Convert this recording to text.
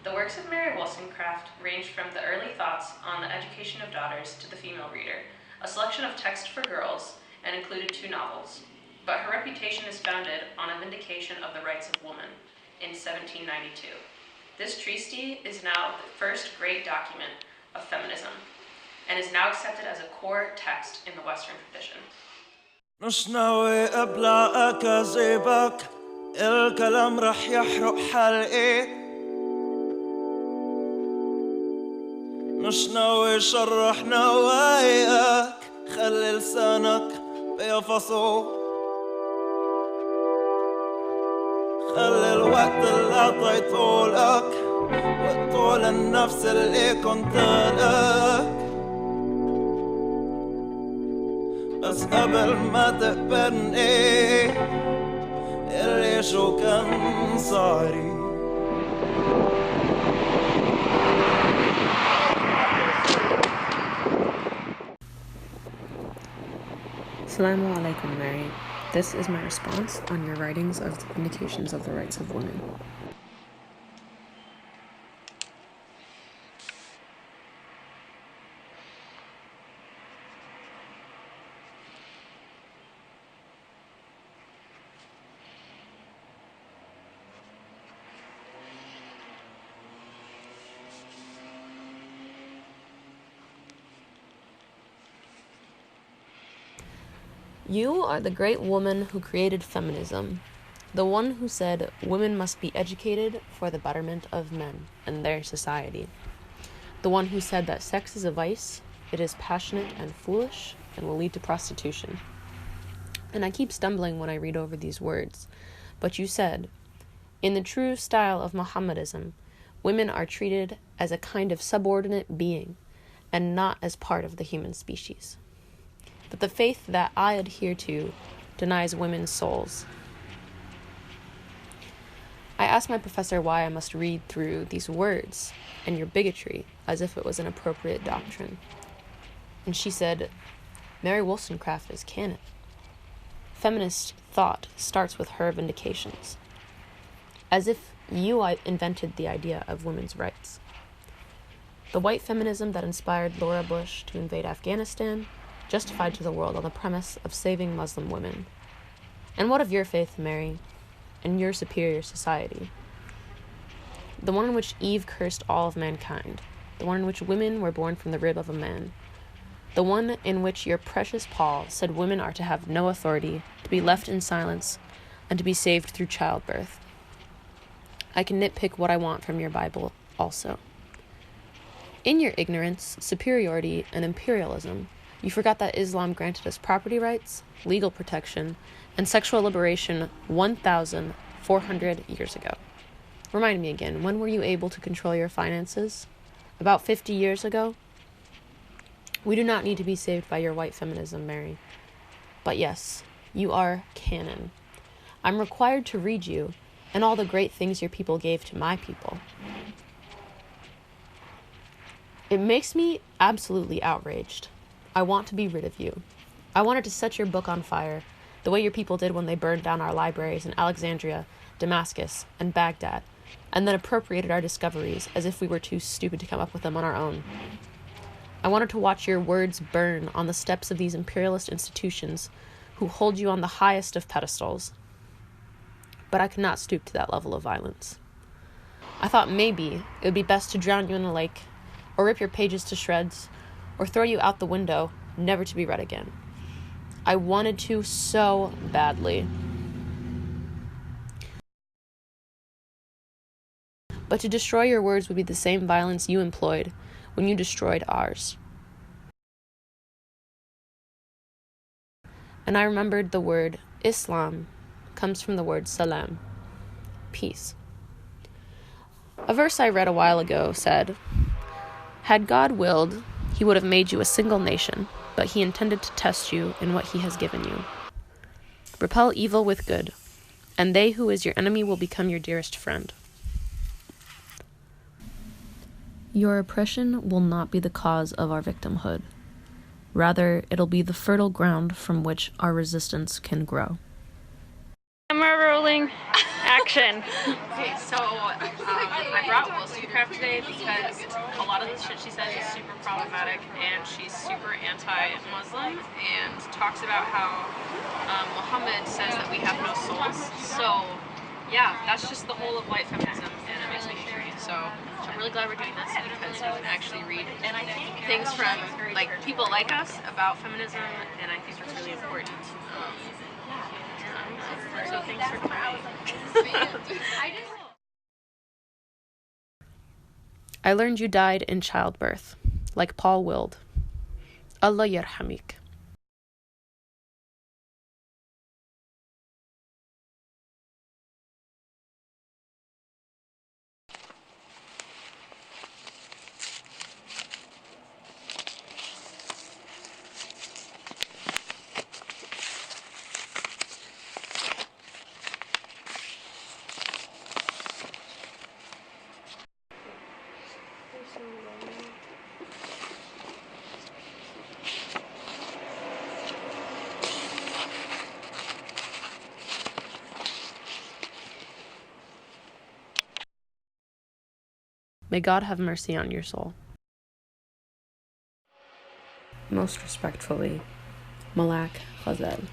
The works of Mary Wollstonecraft range from the early thoughts on the education of daughters to the female reader, a selection of text for girls, and included 2 novels. But her reputation is founded on a vindication of the rights of woman in 1792. This treatise is now the first great document of feminism and is now accepted as a core text in the Western tradition. مش ناوي ابلع اكاذيبك الكلام رح يحرق حلقي مش ناوي شرح نواياك خلي لسانك بيفصو خلي الوقت اللي عطيته لك وقته للنفس اللي كنت لك بس قبل ما تقبرني قلي شو كان صاري Salamou Alaykoum, Mary. This is my response on your writings of the vindications of the rights of women. You are the great woman who created feminism, the one who said women must be educated for the betterment of men and their society, the one who said that sex is a vice, it is passionate and foolish, and will lead to prostitution. And I keep stumbling when I read over these words, but you said, in the true style of Mohammedism, women are treated as a kind of subordinate being and not as part of the human species. But the faith that I adhere to denies women's souls. I asked my professor why I must read through these words and your bigotry as if it was an appropriate doctrine. And she said, Mary Wollstonecraft is canon. Feminist thought starts with her vindications, as if you invented the idea of women's rights. The white feminism that inspired Laura Bush to invade Afghanistan justified to the world on the premise of saving Muslim women. And what of your faith, Mary, and your superior society? The one in which Eve cursed all of mankind, the one in which women were born from the rib of a man, the one in which your precious Paul said women are to have no authority, to be left in silence, and to be saved through childbirth. I can nitpick what I want from your Bible also. In your ignorance, superiority, and imperialism, you forgot that Islam granted us property rights, legal protection, and sexual liberation 1,400 years ago. Remind me again, when were you able to control your finances? About 50 years ago? We do not need to be saved by your white feminism, Mary. But yes, you are canon. I'm required to read you and all the great things your people gave to my people. It makes me absolutely outraged. I want to be rid of you. I wanted to set your book on fire, the way your people did when they burned down our libraries in Alexandria, Damascus, and Baghdad, and then appropriated our discoveries as if we were too stupid to come up with them on our own. I wanted to watch your words burn on the steps of these imperialist institutions who hold you on the highest of pedestals. But I could not stoop to that level of violence. I thought maybe it would be best to drown you in a lake, or rip your pages to shreds, or throw you out the window, never to be read again. I wanted to so badly. But to destroy your words would be the same violence you employed when you destroyed ours. And I remembered the word Islam comes from the word salam, peace. A verse I read a while ago said, had God willed, he would have made you a single nation, but he intended to test you in what he has given you. Repel evil with good, and they who is your enemy will become your dearest friend. Your oppression will not be the cause of our victimhood. Rather, it'll be the fertile ground from which our resistance can grow. Camera rolling. action. Okay, so I brought Wollstonecraft today because a lot of the shit she says is super problematic, and she's super anti-Muslim and talks about how Muhammad says that we have no souls. So yeah, that's just the whole of white feminism, and it makes me angry. So I'm really glad we're doing this because we can actually read things from like people like us about feminism, and I think that's really important. So thanks for coming. I learned you died in childbirth, like Paul willed. Allah yarhamik. May God have mercy on your soul. Most respectfully, Malak Khazed.